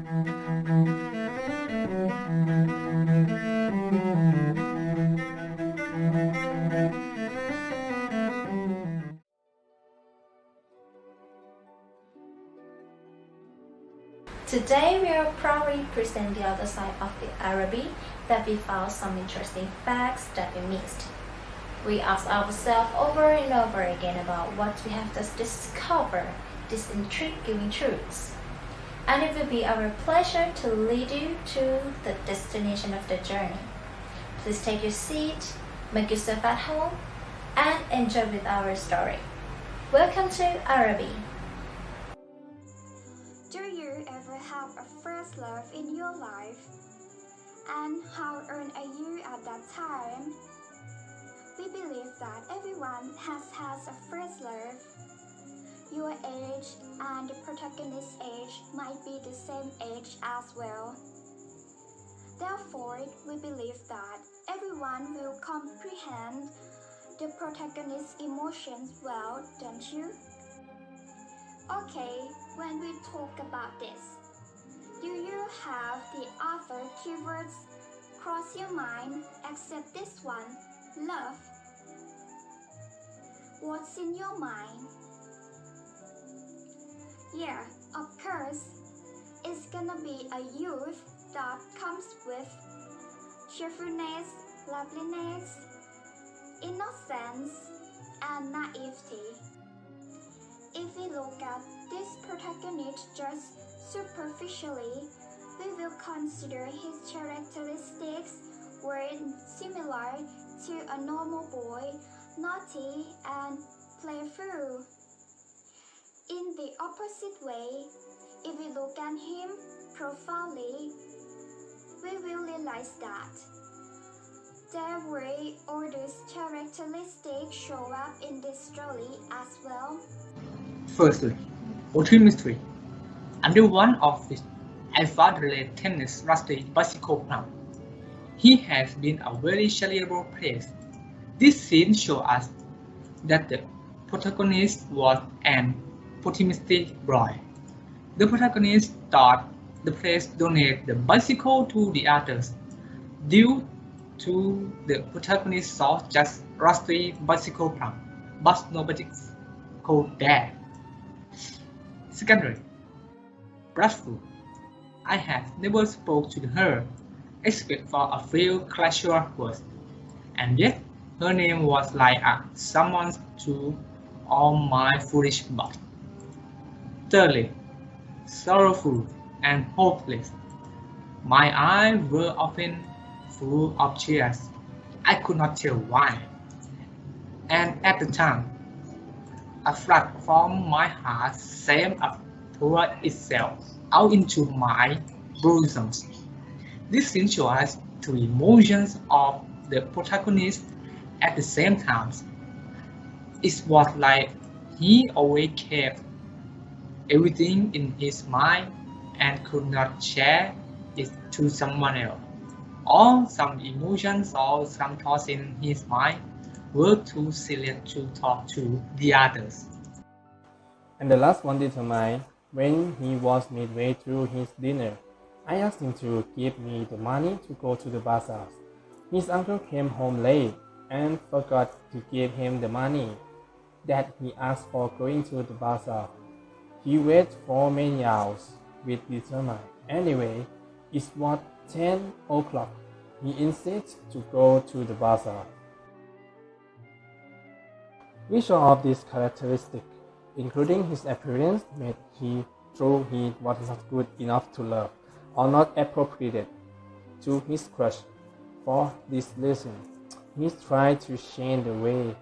Today we will proudly present the other side of the Araby, that we found some interesting facts that we missed. We ask ourselves over and over again about what we have just discovered, these intriguing truths. And it will be our pleasure to lead you to the destination of the journey. Please take your seat, make yourself at home, and enjoy with our story. Welcome to Araby. Do you ever have a first love in your life? And how old are you at that time? We believe that everyone has had a first love. Your age and the protagonist's age might be the same age as well. Therefore, we believe that everyone will comprehend the protagonist's emotions well, don't you? Okay, when we talk about this, do you have the other keywords cross your mind except this one, love? What's in your mind? Yeah, of course, it's gonna be a youth that comes with cheerfulness, loveliness, innocence, and naivety. If we look at this protagonist just superficially, we will consider his characteristics were similar to a normal boy, naughty and playful. In the opposite way, if we look at him profoundly, we will realize that there were all these characteristics show up in this story as well. Firstly, optimistic. Under one of his fatherly tennis rusty bicycle plant, he has been a very charitable place. This scene shows us that the protagonist was an optimistic boy. The protagonist thought the place donated the bicycle to the others. Due to the protagonist saw just rusty bicycle plant, but nobody could there. Secondly, blushful. I have never spoke to her, except for a few casual words, and yet her name was like a summons to all my foolish thoughts. Thirdly, sorrowful and hopeless. My eyes were often full of tears. I could not tell why. And at the time, a flood from my heart seemed to pour itself out into my bosoms. This scene shows us two emotions of the protagonist at the same time. It was like he always kept everything in his mind and could not share it to someone else. All some emotions or some thoughts in his mind were too serious to talk to the others. And the last one determined when he was midway through his dinner. I asked him to give me the money to go to the bazaar. His uncle came home late and forgot to give him the money that he asked for going to the bazaar. He waited for many hours with determined. Anyway, it was 10 o'clock. He insisted to go to the bazaar. Which of these characteristics, including his appearance, made he thought he was not good enough to love, or not appropriate to his crush? For this reason, he tried to change the way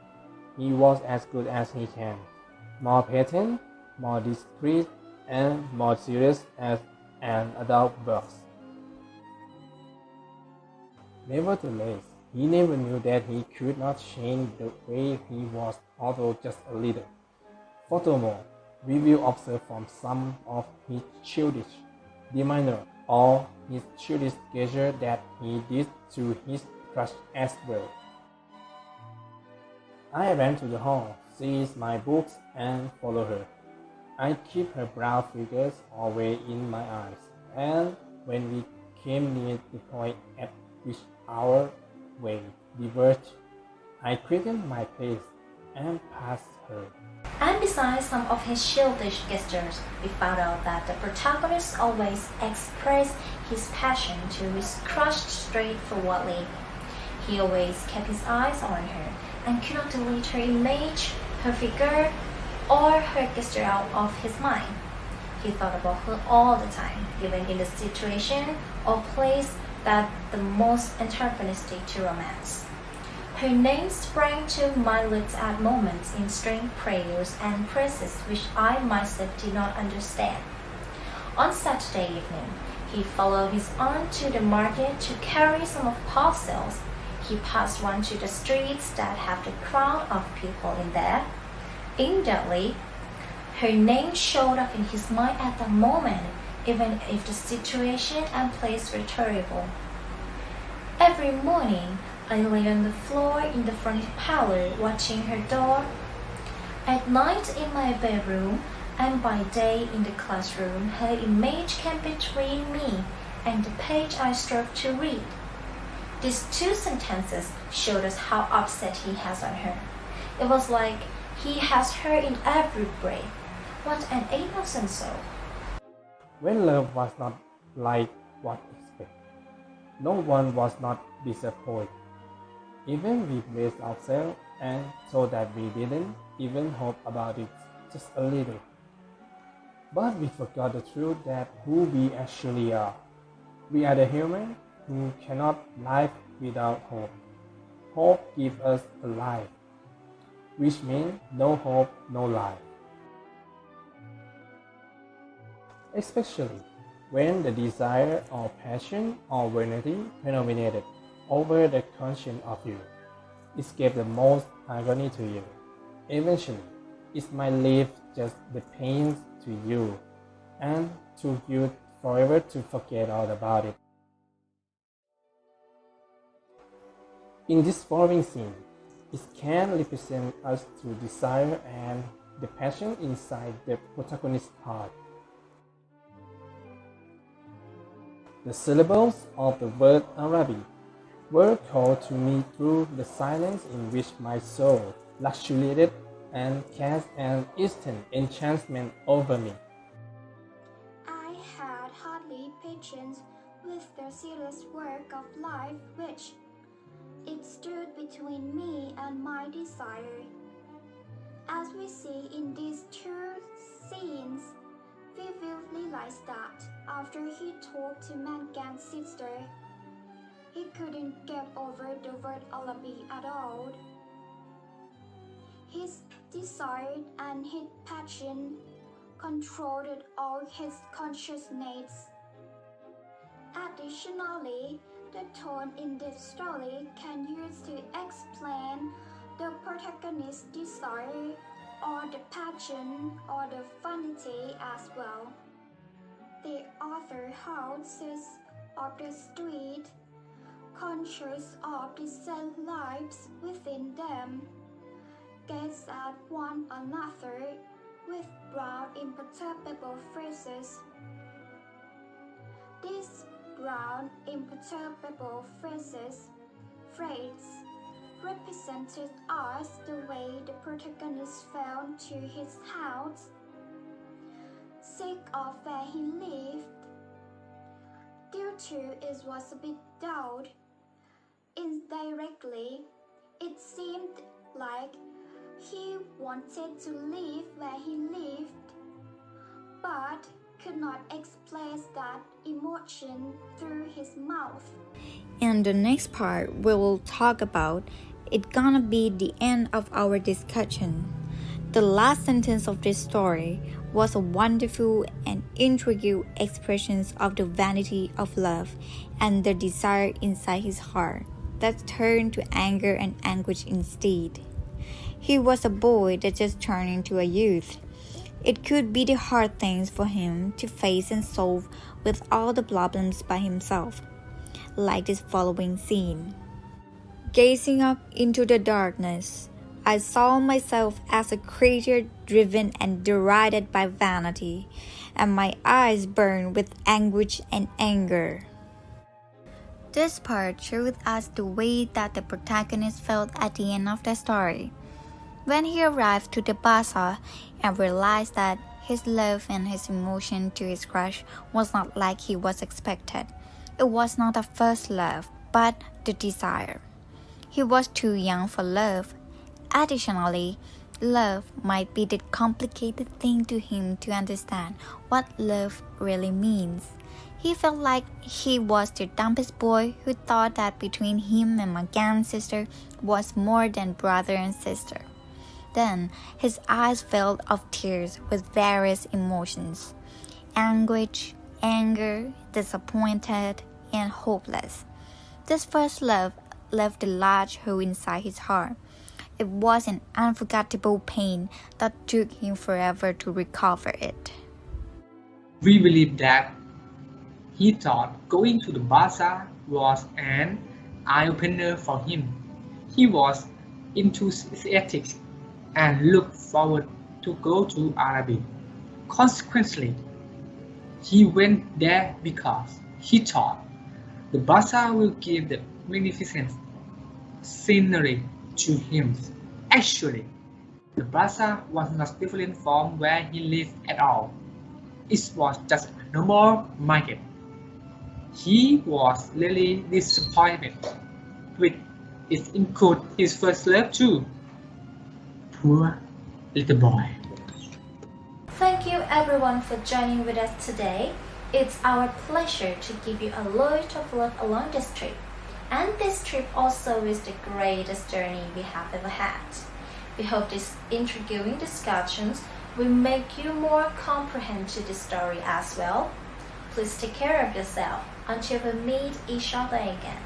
he was as good as he can, more patient, more discreet, and more serious as an adult was. Nevertheless, he never knew that he could not change the way he was, although just a little. Furthermore, we will observe from some of his childish demeanor or his childish gesture that he did to his crush as well. I ran to the hall, seized my books, and followed her. I keep her brown figures always in my eyes, and when we came near the point at which our way diverged, I quickened my pace and passed her. And besides some of his childish gestures, we found out that the protagonist always expressed his passion to his crush straightforwardly. He always kept his eyes on her and could not delete her image, her figure, or her gesture out of his mind. He thought about her all the time, even in the situation or place that the most antagonistic to romance. Her name sprang to my lips at moments in strange prayers and praises which I myself did not understand. On Saturday evening, he followed his aunt to the market to carry some of parcels. He passed one to the streets that have the crowd of people in there. Instantly, her name showed up in his mind at that moment, even if the situation and place were terrible. Every morning, I lay on the floor in the front parlor watching her door. At night in my bedroom and by day in the classroom, her image came between me and the page I strove to read. These two sentences showed us how upset he has on her. It was like he has her in every breath. What an innocent soul. When love was not like what expected, no one was not disappointed. Even we blessed ourselves and so that we didn't even hope about it just a little. But we forgot the truth that who we actually are. We are the human who cannot live without hope. Hope gives us a life, which means no hope, no life. Especially when the desire or passion or vanity predominated over the conscience of you. It gave the most agony to you. Eventually, it might leave just the pains to you and took you forever to forget all about it. In this following scene, it can represent us to desire and the passion inside the protagonist's heart. The syllables of the word Araby were called to me through the silence in which my soul luxuriated and cast an instant enchantment over me. I had hardly patience with the serious work of life which it stood between me and my desire. As we see in these two scenes, we will realize that after he talked to Mangan's sister, he couldn't get over the word Araby at all. His desire and his passion controlled all his conscious needs. Additionally, the tone in this story can use to explain the protagonist's desire or the passion or the vanity as well. The author houses of the street, conscious of the self-lives within them, gaze at one another with broad imperturbable phrases. These broad imperturbable phrases represented us the way the protagonist fell to his house, sick of where he lived. Due to it was a bit dull, indirectly, it seemed like he wanted to live where he lived, but could not express that emotion through his mouth. In the next part, we will talk about it's gonna be the end of our discussion. The last sentence of this story was a wonderful and intriguing expression of the vanity of love and the desire inside his heart that turned to anger and anguish instead. He was a boy that just turned into a youth. It could be the hard things for him to face and solve with all the problems by himself, like this following scene. Gazing up into the darkness, I saw myself as a creature driven and derided by vanity, and my eyes burned with anguish and anger. This part showed us the way that the protagonist felt at the end of the story. When he arrived to the bazaar and realized that his love and his emotion to his crush was not like he was expected. It was not a first love, but the desire. He was too young for love. Additionally, love might be the complicated thing to him to understand what love really means. He felt like he was the dumbest boy who thought that between him and Magan's sister was more than brother and sister. Then his eyes filled of tears with various emotions: anguish, anger, disappointed, and hopeless. This first love left a large hole inside his heart. It was an unforgettable pain that took him forever to recover it. We believe that he thought going to the bazaar was an eye-opener for him. He was enthusiastic and looked forward to go to Araby. Consequently, he went there because he thought the bazaar will give the magnificent scenery to him. Actually, the bazaar was not different from where he lived at all. It was just a normal market. He was really disappointed with it included his first love too. Poor little boy. Thank you everyone for joining with us today. It's our pleasure to give you a lot of love along this trip. And this trip also is the greatest journey we have ever had. We hope these intriguing discussions will make you more comprehend to the story as well. Please take care of yourself until we meet each other again.